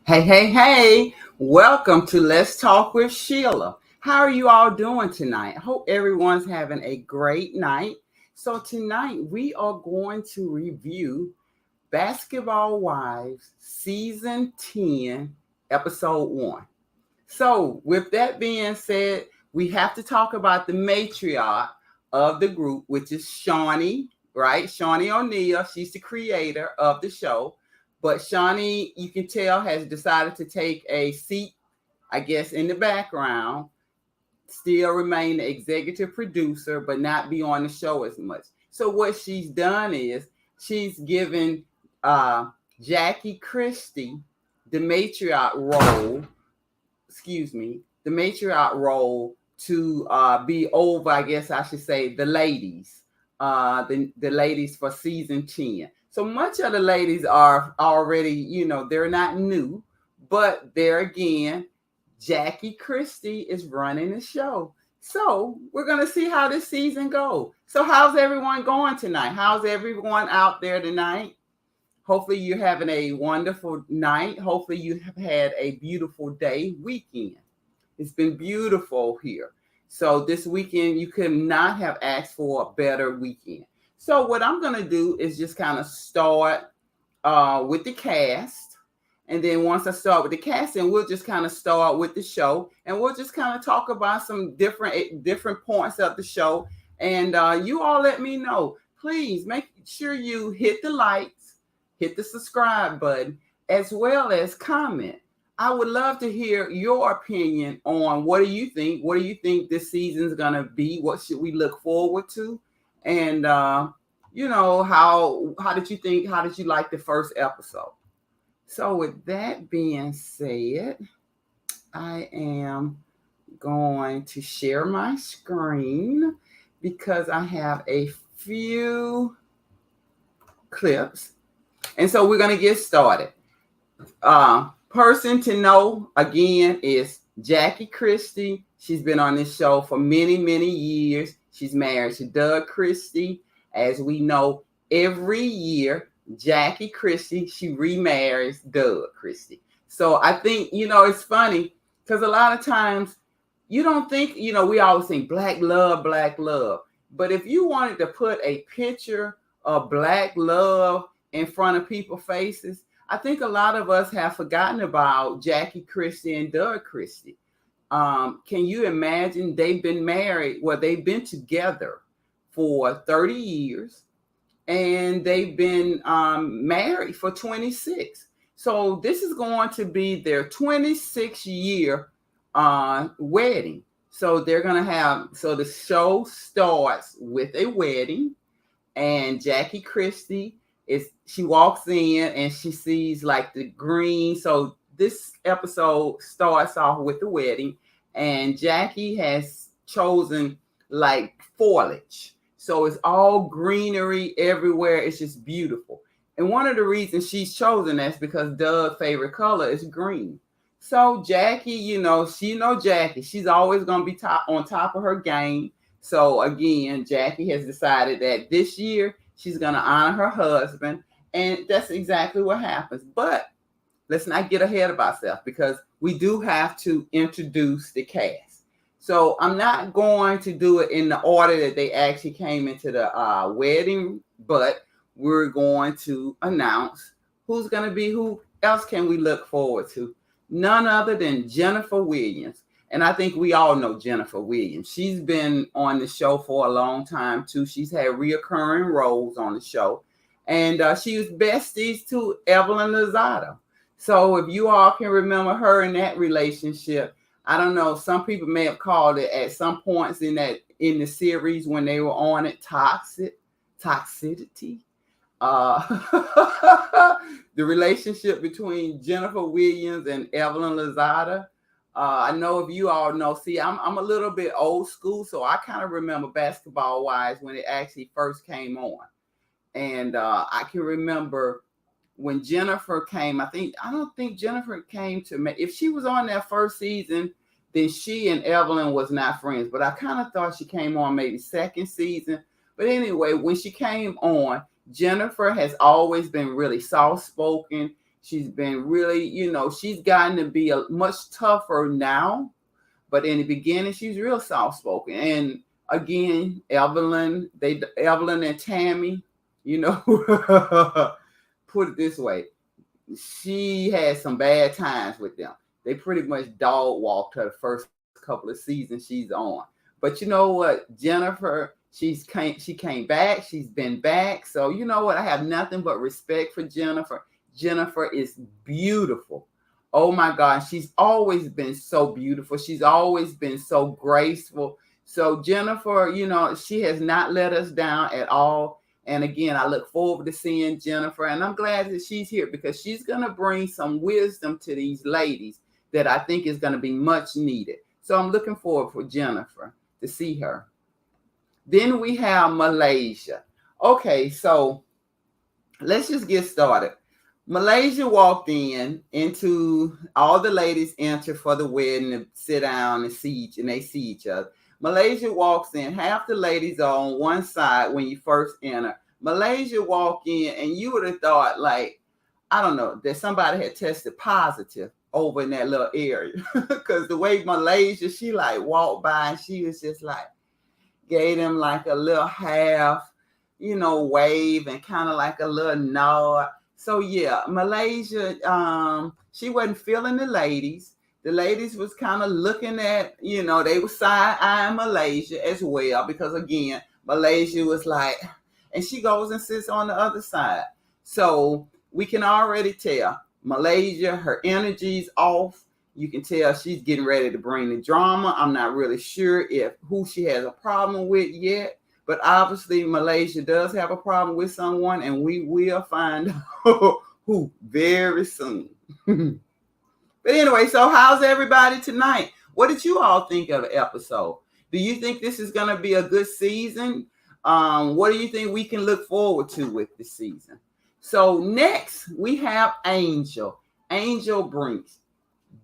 Hey, hey, hey, welcome to Let's Talk with Sheila. How are you all doing tonight? I hope everyone's having a great night. So, tonight we are going to review Basketball Wives Season 10, Episode 1. So, with that being said, we have to talk about the matriarch of the group, which is Shawnee, right? Shawnee O'Neal. She's the creator of the show. But Shawnee, you can tell, has decided to take a seat, I guess, in the background, still remain the executive producer, but not be on the show as much. So, what she's done is she's given Jackie Christie the matriarch role the matriarch role to be over, I guess I should say, the ladies, the ladies for season 10. So much of the ladies are already, they're not new, but there again, Jackie Christie is running the show. So we're going to see how this season goes. So how's everyone going tonight? How's everyone out there tonight? Hopefully you're having a wonderful night. Hopefully you have had a beautiful weekend. It's been beautiful here. So this weekend, you could not have asked for a better weekend. So what I'm going to do is just kind of start with the cast. And then once I start with the cast, then we'll just kind of start with the show. And we'll just kind of talk about some different points of the show. And you all let me know. Please make sure you hit the likes, hit the subscribe button, as well as comment. I would love to hear your opinion on what do you think? What do you think this season's going to be? What should we look forward to? And, how did you think? How did you like the first episode? So with that being said, I am going to share my screen because I have a few clips. And so we're going to get started. Person to know, again, is Jackie Christie. She's been on this show for many, many years. She's married to Doug Christie. As we know, every year, Jackie Christie, she remarries Doug Christie. So I think, it's funny because a lot of times you don't think, we always think black love, black love. But if you wanted to put a picture of black love in front of people's faces, I think a lot of us have forgotten about Jackie Christie and Doug Christie. Can you imagine they've been married? Well, they've been together for 30 years and they've been married for 26. So this is going to be their 26th year wedding. So they're going to the show starts with a wedding, and Jackie Christie she walks in and she sees like the green. So this episode starts off with the wedding, and Jackie has chosen like foliage. So it's all greenery everywhere. It's just beautiful. And one of the reasons she's chosen that's because Doug's favorite color is green. So Jackie, Jackie, she's always going to be on top of her game. So again, Jackie has decided that this year she's going to honor her husband. And that's exactly what happens. But let's not get ahead of ourselves because we do have to introduce the cast. So I'm not going to do it in the order that they actually came into the wedding, but we're going to announce who's going to be, who else can we look forward to? None other than Jennifer Williams. And I think we all know Jennifer Williams. She's been on the show for a long time, too. She's had reoccurring roles on the show. And she was besties to Evelyn Lozada. So if you all can remember her in that relationship, I don't know, some people may have called it at some points in the series when they were on it toxicity. The relationship between Jennifer Williams and Evelyn Lozada. I know if you all know, I'm a little bit old school, so I kind of remember Basketball Wives when it actually first came on. And I can remember when Jennifer came, I don't think Jennifer came to me. If she was on that first season, then she and Evelyn was not friends. But I kind of thought she came on maybe second season. But anyway, when she came on, Jennifer has always been really soft-spoken. She's been really, she's gotten to be much tougher now. But in the beginning, she's real soft spoken. And again, Evelyn and Tammy, put it this way, she had some bad times with them. They pretty much dog walked her the first couple of seasons she's on. But you know what, Jennifer, she came back. She's been back. So you know what, I have nothing but respect for Jennifer. Jennifer is beautiful. Oh my God, she's always been so beautiful. She's always been so graceful. So Jennifer, she has not let us down at all. And again, I look forward to seeing Jennifer. And I'm glad that she's here because she's going to bring some wisdom to these ladies that I think is going to be much needed. So I'm looking forward for Jennifer to see her. Then we have Malaysia. Okay, so let's just get started. Malaysia walked into all the ladies enter for the wedding to sit down and they see each other. Malaysia walks in, half the ladies are on one side when you first enter. Malaysia walked in and you would have thought like, I don't know, that somebody had tested positive over in that little area. Because the way Malaysia, she like walked by and she was just like, gave them like a little half, wave and kind of like a little nod. So yeah, Malaysia, she wasn't feeling the ladies. The ladies was kind of looking at, they were side-eyeing Malaysia as well because again, Malaysia was like, and she goes and sits on the other side. So we can already tell Malaysia, her energy's off. You can tell she's getting ready to bring the drama. I'm not really sure who she has a problem with yet. But obviously, Malaysia does have a problem with someone, and we will find out who very soon. But anyway, so how's everybody tonight? What did you all think of the episode? Do you think this is going to be a good season? What do you think we can look forward to with this season? So next, we have Angel. Angel Brinks.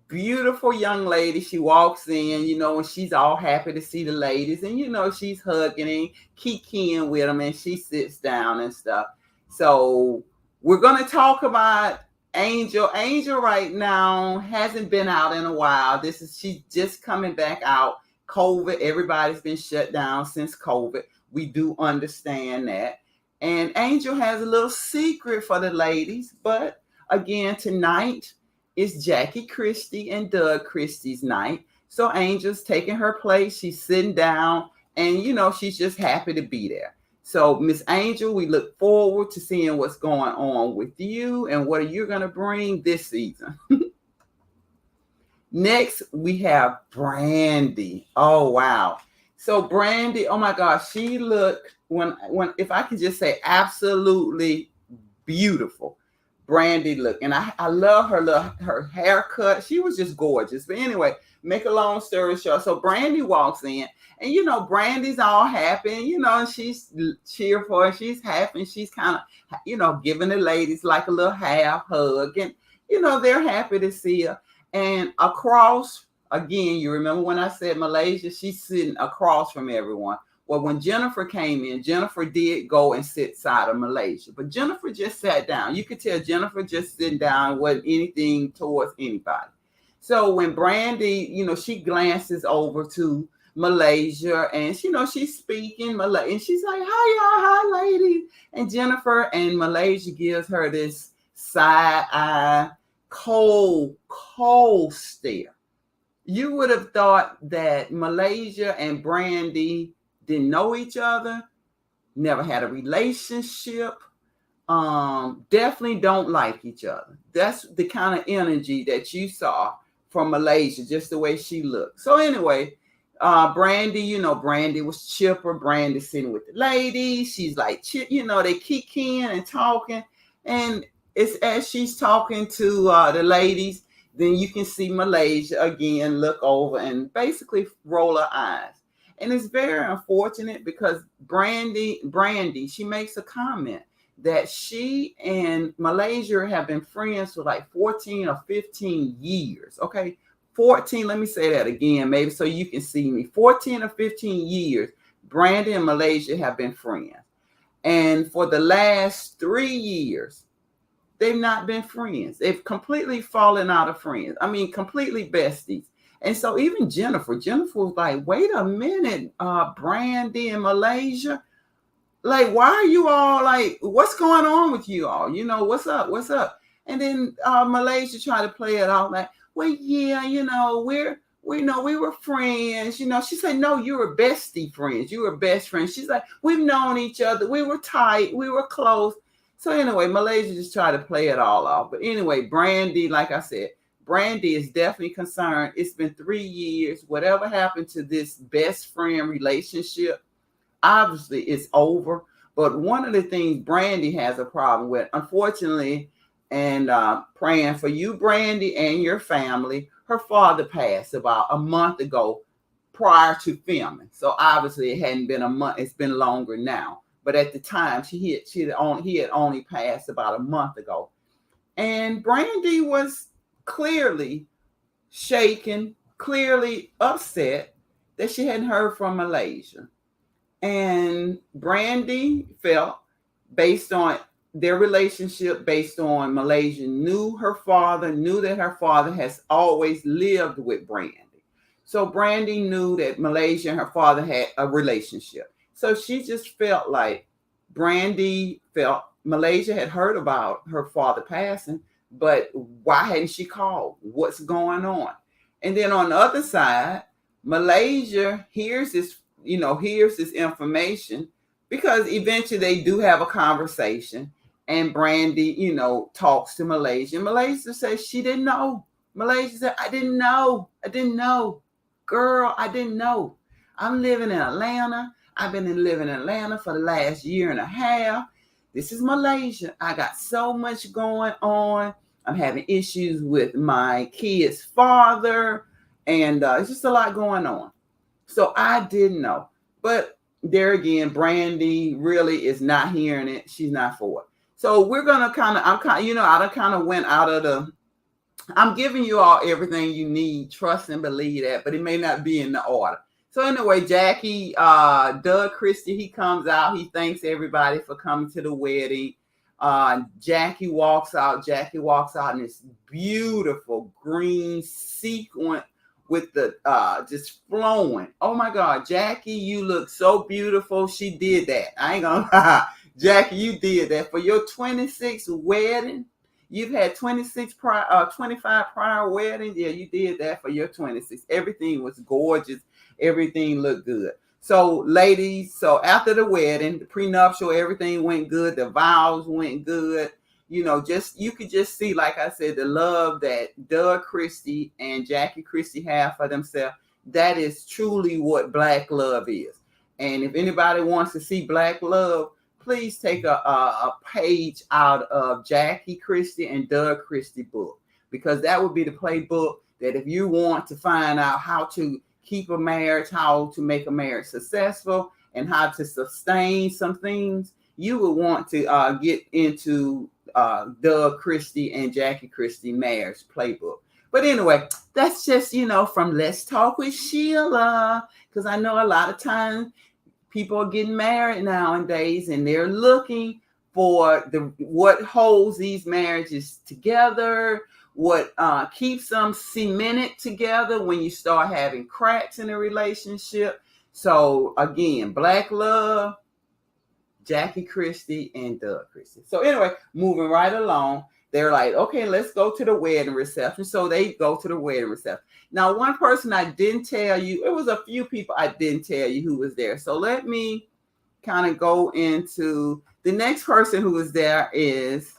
Beautiful young lady. She walks in, and she's all happy to see the ladies. And, she's hugging and kikiing with them. And she sits down and stuff. So we're going to talk about Angel. Angel right now hasn't been out in a while. She's just coming back out. COVID, everybody's been shut down since COVID. We do understand that. And Angel has a little secret for the ladies. But again, tonight, it's Jackie Christie and Doug Christie's night. So Angel's taking her place. She's sitting down and, she's just happy to be there. So Miss Angel, we look forward to seeing what's going on with you and what are you going to bring this season. Next, we have Brandy. Oh, wow. So Brandy, oh my gosh, she looked, if I could just say absolutely beautiful. Brandy look, and I love her haircut. She was just gorgeous. But anyway, make a long story short. So Brandy walks in, and Brandy's all happy, and she's cheerful and she's happy. And she's kind of, giving the ladies like a little half hug, and they're happy to see her. And across, again, you remember when I said Malaysia, she's sitting across from everyone. Well, when Jennifer came in, Jennifer did go and sit side of Malaysia. But Jennifer just sat down. You could tell Jennifer just sitting down, wasn't anything towards anybody. So when Brandy, she glances over to Malaysia and, she's speaking Malay. And she's like, hi, ladies. And Jennifer and Malaysia gives her this side-eye, cold stare. You would have thought that Malaysia and Brandy didn't know each other, never had a relationship, definitely don't like each other. That's the kind of energy that you saw from Malaysia, just the way she looked. So anyway, Brandy, Brandy was chipper. Brandy sitting with the ladies. She's like, they kikiing and talking. And it's as she's talking to the ladies, then you can see Malaysia again look over and basically roll her eyes. And it's very unfortunate because Brandy, she makes a comment that she and Malaysia have been friends for like 14 or 15 years. Okay, 14, let me say that again, maybe so you can see me. 14 or 15 years, Brandy and Malaysia have been friends. And for the last 3 years, they've not been friends. They've completely fallen out of friends. I mean, completely besties. And so even Jennifer was like, wait a minute, Brandy in Malaysia. Like, why are you all like, what's going on with you all? You know, what's up? What's up? And then Malaysia tried to play it off like, well, yeah, you know, we were friends. You know, she said, no, you were bestie friends. You were best friends. She's like, we've known each other. We were tight. We were close. So anyway, Malaysia just tried to play it all off. But anyway, Brandy, like I said, Brandy is definitely concerned. It's been 3 years. Whatever happened to this best friend relationship, obviously it's over. But one of the things Brandy has a problem with, unfortunately, and praying for you, Brandy, and your family, her father passed about a month ago prior to filming. So obviously it hadn't been a month. It's been longer now. But at the time, he had only passed about a month ago. And Brandy was clearly shaken, clearly upset that she hadn't heard from Malaysia. And Brandy felt, based on their relationship, based on Malaysia knew that her father has always lived with Brandy. So Brandy knew that Malaysia and her father had a relationship. So she just felt like Malaysia had heard about her father passing, but why hadn't she called? What's going on? And then on the other side, Malaysia hears this information, because eventually they do have a conversation, and Brandy, talks to Malaysia. Malaysia says she didn't know. Malaysia said, I didn't know. Girl, I didn't know. I'm living in Atlanta. I've been living in Atlanta for the last year and a half. This is Malaysia. I got so much going on. I'm having issues with my kid's father, and it's just a lot going on. So I didn't know. But there again, Brandy really is not hearing it. She's not for it. So we're going to I'm giving you all everything you need. Trust and believe that, but it may not be in the order. So anyway, Doug Christie, he comes out. He thanks everybody for coming to the wedding. Jackie walks out in this beautiful green sequin with the just flowing. Oh my God, Jackie, you look so beautiful. She did that. I ain't gonna lie. Jackie, you did that for your 26th wedding. You've had 25 prior weddings. Yeah, you did that for your 26th. Everything was gorgeous. Everything looked good. So ladies, after the wedding, the prenuptial, everything went good. The vows went good. You could just see, like I said, the love that Doug Christie and Jackie Christie have for themselves. That is truly what Black love is. And if anybody wants to see Black love, please take a page out of Jackie Christie and Doug Christie book, because that would be the playbook that if you want to find out how to keep a marriage, how to make a marriage successful, and how to sustain some things, you would want to get into Doug Christie and Jackie Christie marriage playbook. But anyway, that's just, from Let's Talk with Sheila, because I know a lot of times people are getting married nowadays and they're looking for what holds these marriages together, what keeps them cemented together when you start having cracks in a relationship. So again, Black love, Jackie Christie and Doug Christie. So anyway, moving right along, they're like, okay, let's go to the wedding reception. So they go to the wedding reception. Now, one person I didn't tell you, it was a few people I didn't tell you who was there. So let me kind of go into the next person who was there is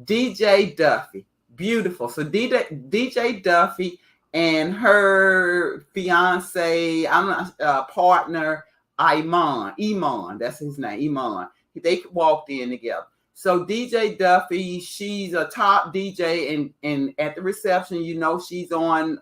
DJ Duffy. Beautiful. So DJ Duffy and her fiance, partner, Iman, that's his name, Iman. They walked in together. So DJ Duffy, she's a top DJ, and at the reception, she's on,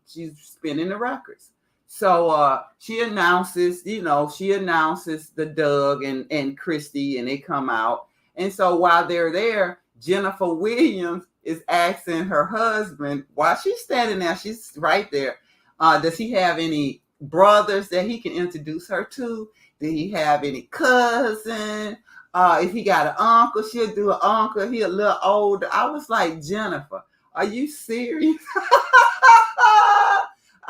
she's spinning the records. So she announces the Doug and Christie, and they come out. And so while they're there, Jennifer Williams is asking her husband, while she's standing there, she's right there, does he have any brothers that he can introduce her to? Did he have any cousin? If he got an uncle, she'll do an uncle. He a little older. I was like, Jennifer, are you serious?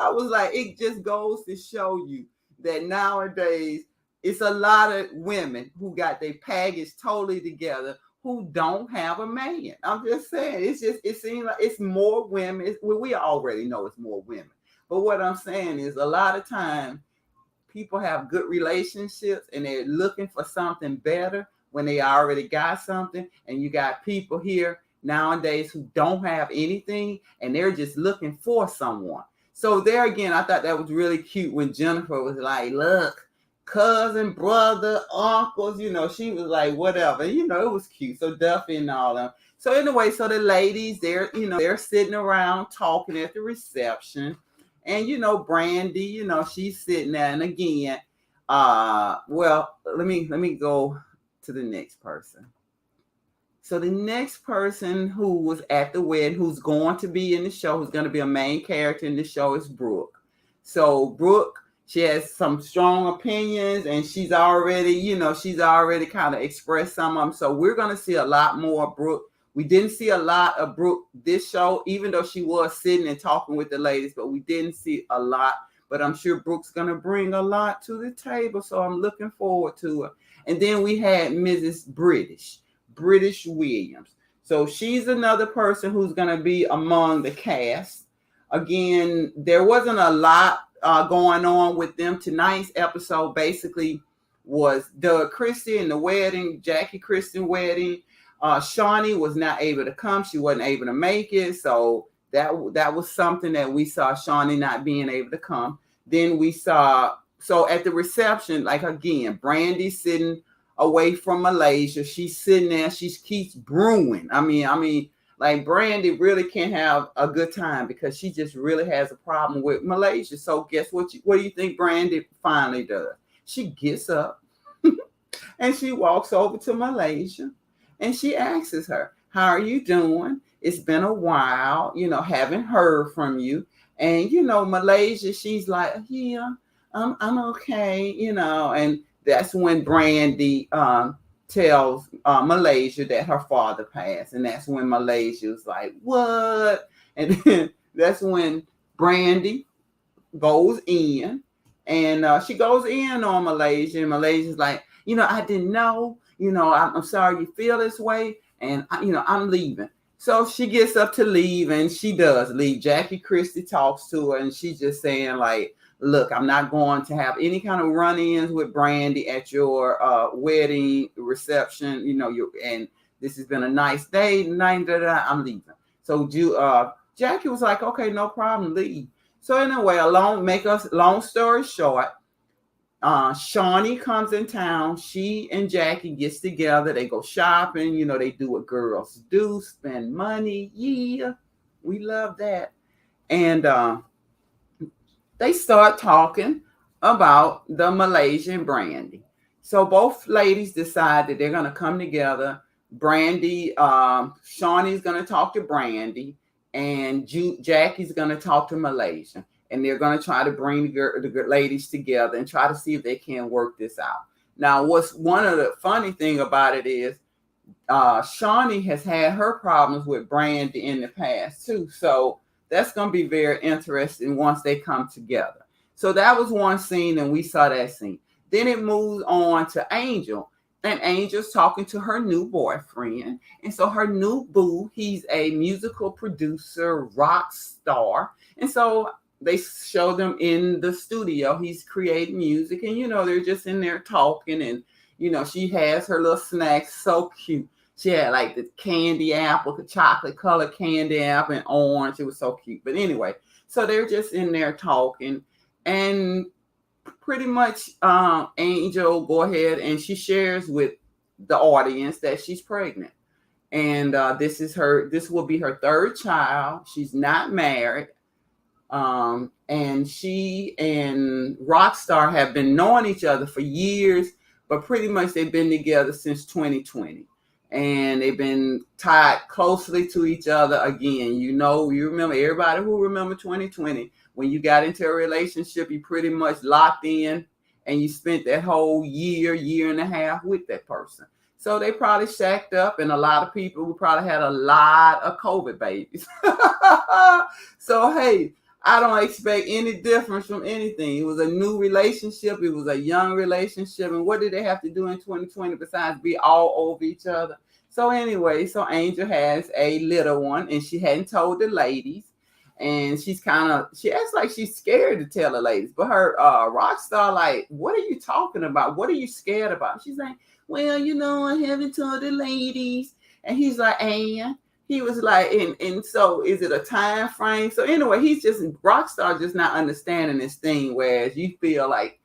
I was like, it just goes to show you that nowadays it's a lot of women who got their package totally together who don't have a man. I'm just saying, it seems like it's more women. We already know it's more women. But what I'm saying is a lot of times people have good relationships and they're looking for something better when they already got something. And you got people here nowadays who don't have anything and they're just looking for someone. So there again, I thought that was really cute when Jennifer was like, look, cousin, brother, uncles, she was like, whatever, it was cute. So Duffy and all them. So anyway, so the ladies, they're sitting around talking at the reception. And Brandy, she's sitting there. And again, well, let me go to the next person. So the next person who was at the wedding, who's going to be in the show, who's going to be a main character in the show, is Brooke. So Brooke, she has some strong opinions, and she's already kind of expressed some of them. So we're going to see a lot more of Brooke. We didn't see a lot of Brooke this show, even though she was sitting and talking with the ladies, but we didn't see a lot. But I'm sure Brooke's going to bring a lot to the table, so I'm looking forward to it. And then we had Mrs. British Williams. So she's another person who's going to be among the cast. Again, there wasn't a lot going on with them. Tonight's episode basically was Doug Christie and the wedding, Jackie Christie wedding. Shawnee was not able to come. She wasn't able to make it. So that was something that we saw, Shawnee not being able to come. Then we saw, so at the reception, like again, Brandy sitting away from Malaysia. She's sitting there. She keeps brewing. I mean, like Brandy really can't have a good time because she just really has a problem with Malaysia. So guess what? What do you think Brandy finally does? She gets up and she walks over to Malaysia. And she asks her, how are you doing? It's been a while, haven't heard from you. And, Malaysia, she's like, yeah, I'm okay, and that's when Brandy tells Malaysia that her father passed. And that's when Malaysia was like, what? And then that's when Brandy goes in. And she goes in on Malaysia. And Malaysia's like, I didn't know. I'm sorry you feel this way. And, I'm leaving. So she gets up to leave, and she does leave. Jackie Christie talks to her, and she's just saying, like, look, I'm not going to have any kind of run-ins with Brandy at your wedding reception. And this has been a nice day. I'm leaving. So Jackie was like, okay, no problem, leave. So anyway, make us long story short, Shawnee comes in town. She and Jackie gets together. They go shopping. They do what girls do, spend money. Yeah, we love that. And they start talking about the Malaysian Brandy. So both ladies decide that they're going to come together. Brandy, Shawnee's going to talk to Brandy, and Jackie's going to talk to Malaysia. And they're going to try to bring the ladies together and try to see if they can work this out. Now, what's one of the funny thing about it is Shawnee has had her problems with Brandy in the past too. So that's going to be very interesting once they come together. So that was one scene, and we saw that scene. Then it moves on to Angel. And Angel's talking to her new boyfriend. And so her new boo, he's a musical producer, rock star. And so they show them in the studio. He's creating music, and they're just in there talking, and she has her little snacks, so cute. She had like the candy apple, the chocolate colored candy apple and orange. It was so cute. But anyway, so they're just in there talking, and pretty much Angel go ahead and she shares with the audience that she's pregnant. And this will be her third child. She's not married. And she and Rockstar have been knowing each other for years, but pretty much they've been together since 2020. And they've been tied closely to each other again. You remember, everybody who remember 2020, when you got into a relationship, you pretty much locked in and you spent that whole year and a half with that person. So they probably shacked up, and a lot of people who probably had a lot of COVID babies. So, hey, I don't expect any difference from anything. It was a new relationship. It was a young relationship. And what did they have to do in 2020 besides be all over each other? So anyway, so Angel has a little one, and she hadn't told the ladies. And she acts like she's scared to tell the ladies. But her rock star, like, what are you talking about? What are you scared about? She's like, well, I haven't told the ladies. And he's like, and he was like, and so is it a time frame? So anyway, he's just Rockstar just not understanding this thing, whereas you feel like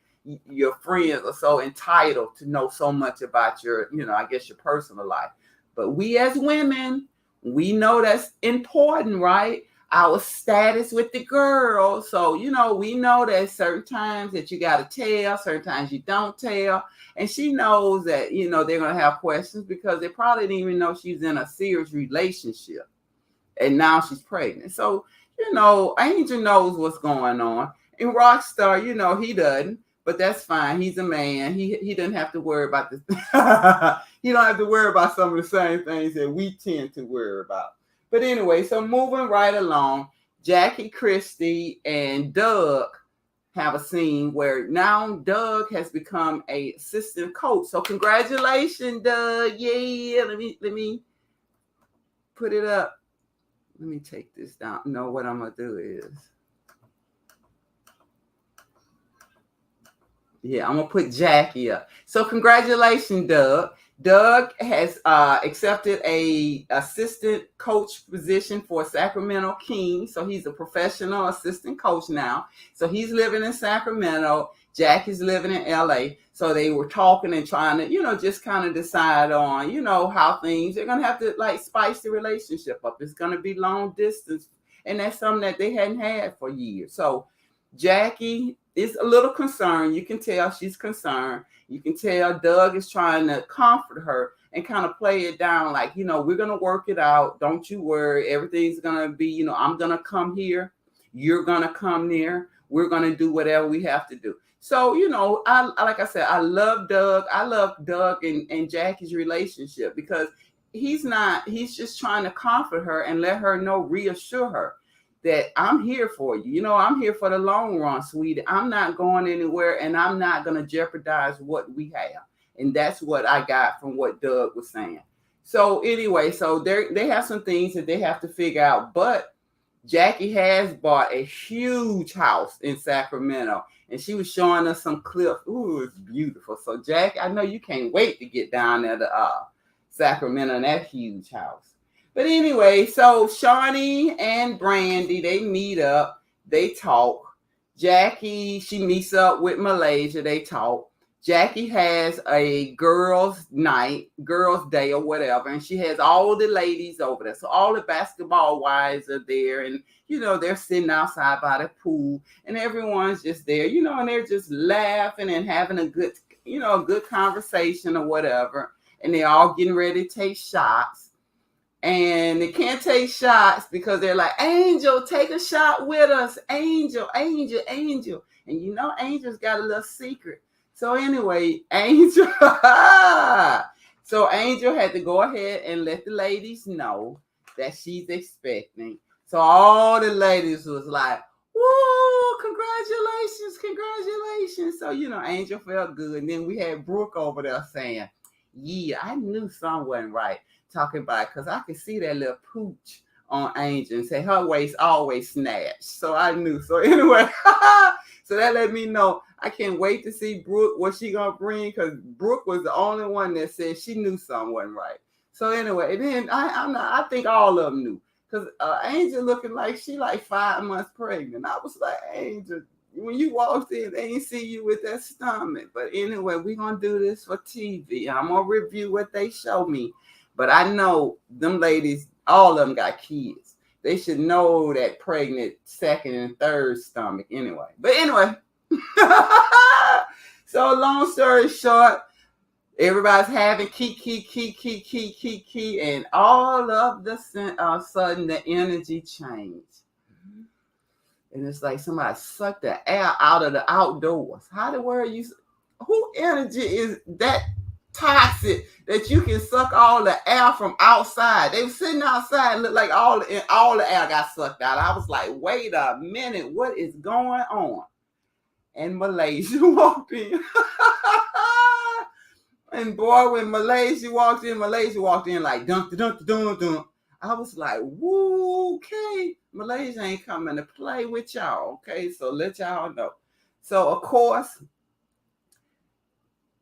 your friends are so entitled to know so much about your, I guess your personal life. But we as women, we know that's important, right? Our status with the girls. So, we know that certain times that you got to tell, certain times you don't tell. And she knows that, they're going to have questions because they probably didn't even know she's in a serious relationship. And now she's pregnant. So, Angel knows what's going on. And Rockstar, he doesn't. But that's fine. He's a man. He doesn't have to worry about this. He don't have to worry about some of the same things that we tend to worry about. But anyway, so moving right along, Jackie, Christie, and Doug have a scene where now Doug has become a assistant coach. So congratulations, Doug. Yeah. Let me put it up. Let me take this down. No, what I'm gonna do is, I'm gonna put Jackie up. So congratulations, Doug. Doug has accepted a assistant coach position for Sacramento Kings. So he's a professional assistant coach now. So he's living in Sacramento. Jackie's living in LA. So they were talking and trying to, just kind of decide on, how things are going to have to like spice the relationship up. It's going to be long distance. And that's something that they hadn't had for years. So Jackie is a little concerned. You can tell she's concerned. You can tell Doug is trying to comfort her and kind of play it down like, we're going to work it out. Don't you worry. Everything's going to be, I'm going to come here. You're going to come there. We're going to do whatever we have to do. So, like I said, I love Doug. I love Doug and Jackie's relationship because he's just trying to comfort her and let her know, reassure her that I'm here for you. I'm here for the long run, sweetie. I'm not going anywhere and I'm not going to jeopardize what we have. And that's what I got from what Doug was saying. So anyway, so they have some things that they have to figure out. But Jackie has bought a huge house in Sacramento. And she was showing us some clips. Ooh, it's beautiful. So Jackie, I know you can't wait to get down there to Sacramento in that huge house. But anyway, so Shawnee and Brandy, they meet up, they talk. Jackie, she meets up with Malaysia, they talk. Jackie has a girls' night, girls' day or whatever, and she has all the ladies over there. So all the basketball wives are there, and, they're sitting outside by the pool, and everyone's just there, and they're just laughing and having a good, a good conversation or whatever. And they're all getting ready to take shots. And they can't take shots because they're like, Angel, take a shot with us. Angel, Angel, Angel. And Angel's got a little secret. So anyway, Angel. So Angel had to go ahead and let the ladies know that she's expecting. So all the ladies was like, woo, congratulations, congratulations. So, Angel felt good. And then we had Brooke over there saying, yeah, I knew something wasn't right. Talking about because I could see that little pooch on Angel and say her waist always snatched. So I knew. So anyway, so that let me know. I can't wait to see Brooke, what she gonna bring, because Brooke was the only one that said she knew something wasn't right. So anyway, then I think all of them knew because Angel looking like she like 5 months pregnant. I was like, Angel, when you walked in, they ain't see you with that stomach. But anyway, we're gonna do this for TV. I'm gonna review what they show me. But I know them ladies, all of them got kids. They should know that pregnant second and third stomach anyway. But anyway, so long story short, everybody's having key, and all of the sudden the energy changed. And it's like somebody sucked the air out of the outdoors. How the world who energy is that? toxic that you can suck all the air from outside. They were sitting outside and looked like all the air got sucked out. I was like, wait a minute, what is going on? And Malaysia walked in. And boy, when Malaysia walked in like dunk, dunk, dunk, dunk. I was like, woo, okay. Malaysia ain't coming to play with y'all, okay? So let y'all know. So, of course,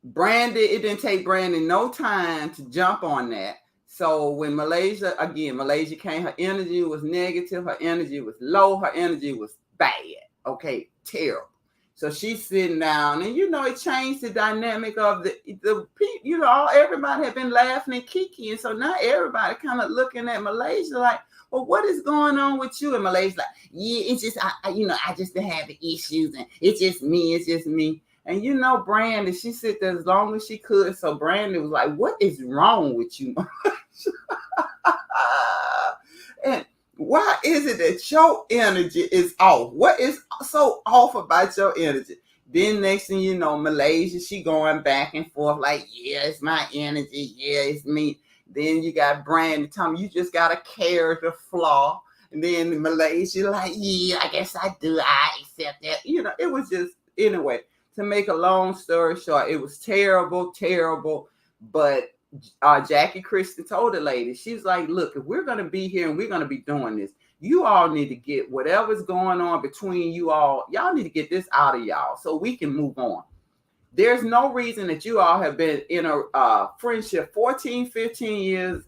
it didn't take Brandon no time to jump on that. So when Malaysia came, her energy was negative, her energy was low, her energy was bad, okay, terrible. So she's sitting down, and it changed the dynamic of the people. Everybody had been laughing and kiki, and so now everybody kind of looking at Malaysia like, well, what is going on with you? And Malaysia's like, yeah, it's just I just been having issues, and it's just me. And Brandon, she sat there as long as she could. So Brandon was like, what is wrong with you? And why is it that your energy is off? What is so off about your energy? Then next thing you know, Malaysia, she going back and forth like, yeah, it's my energy. Yeah, it's me. Then you got Brandon telling me you just got a character flaw. And then Malaysia like, yeah, I guess I do. I accept that. It was just, anyway, to make a long story short, it was terrible. But Jackie Christie told the lady, she's like, look, if we're going to be here and we're going to be doing this, you all need to get whatever's going on between you all. Y'all need to get this out of y'all so we can move on. There's no reason that you all have been in a friendship 14, 15 years,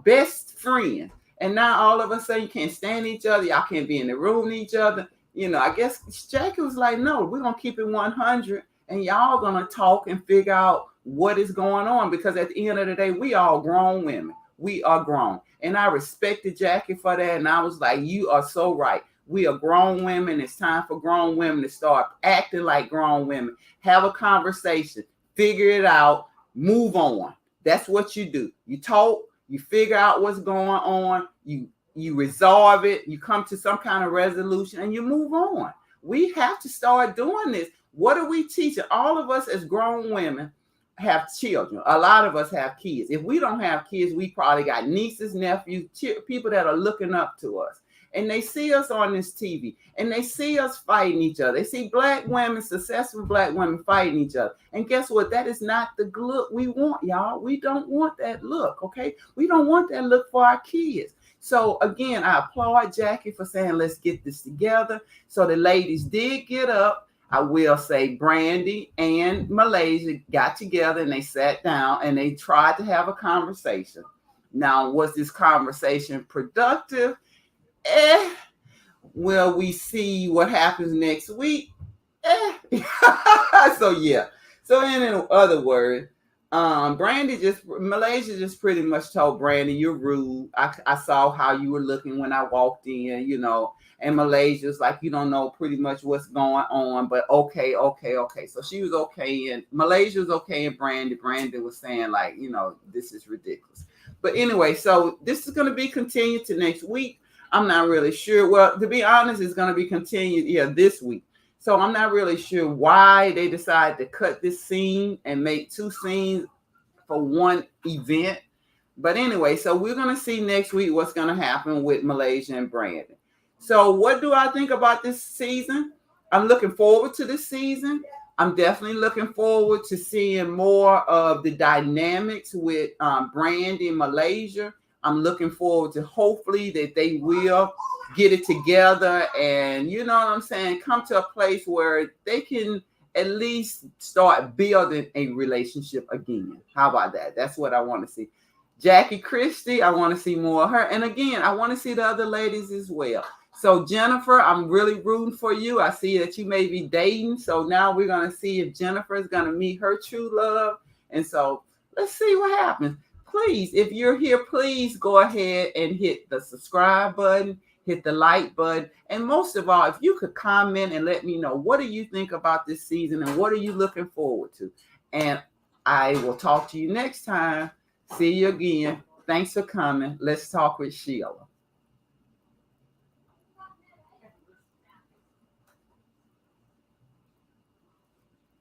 best friends. And now all of a sudden you can't stand each other. Y'all can't be in the room with each other. I guess Jackie was like, no, we're going to keep it 100 and y'all going to talk and figure out what is going on, because at the end of the day, we all grown women. We are grown. And I respected Jackie for that. And I was like, you are so right. We are grown women. It's time for grown women to start acting like grown women. Have a conversation, figure it out, move on. That's what you do. You talk, you figure out what's going on, you resolve it, you come to some kind of resolution, and you move on. We have to start doing this. What are we teaching? All of us as grown women have children. A lot of us have kids. If we don't have kids, we probably got nieces, nephews, people that are looking up to us. And they see us on this TV, and they see us fighting each other. They see black women, successful black women fighting each other. And guess what? That is not the look we want, y'all. We don't want that look, okay? We don't want that look for our kids. So again, I applaud Jackie for saying, let's get this together. So the ladies did get up. I will say Brandy and Malaysia got together and they sat down and they tried to have a conversation. Now, was this conversation productive? Will we see what happens next week? So yeah. So in other words, Malaysia just pretty much told Brandy, you're rude. I saw how you were looking when I walked in, and Malaysia's like, you don't know pretty much what's going on, but okay. So she was okay, and Malaysia was okay, and Brandy was saying like, this is ridiculous. But anyway, so this is going to be continued to next week. I'm not really sure. Well, to be honest, it's going to be continued, this week. So I'm not really sure why they decided to cut this scene and make two scenes for one event. But anyway, so we're going to see next week what's going to happen with Malaysia and Brandon. So what do I think about this season? I'm looking forward to this season. I'm definitely looking forward to seeing more of the dynamics with Brandy and Malaysia. I'm looking forward to hopefully that they will get it together and, come to a place where they can at least start building a relationship again. How about that? That's what I want to see. Jackie Christie, I want to see more of her. And again, I want to see the other ladies as well. So Jennifer, I'm really rooting for you. I see that you may be dating. So now we're going to see if Jennifer is going to meet her true love. And so let's see what happens. Please, if you're here, please go ahead and hit the subscribe button, hit the like button. And most of all, if you could comment and let me know, what do you think about this season and what are you looking forward to? And I will talk to you next time. See you again. Thanks for coming. Let's talk with Sheila.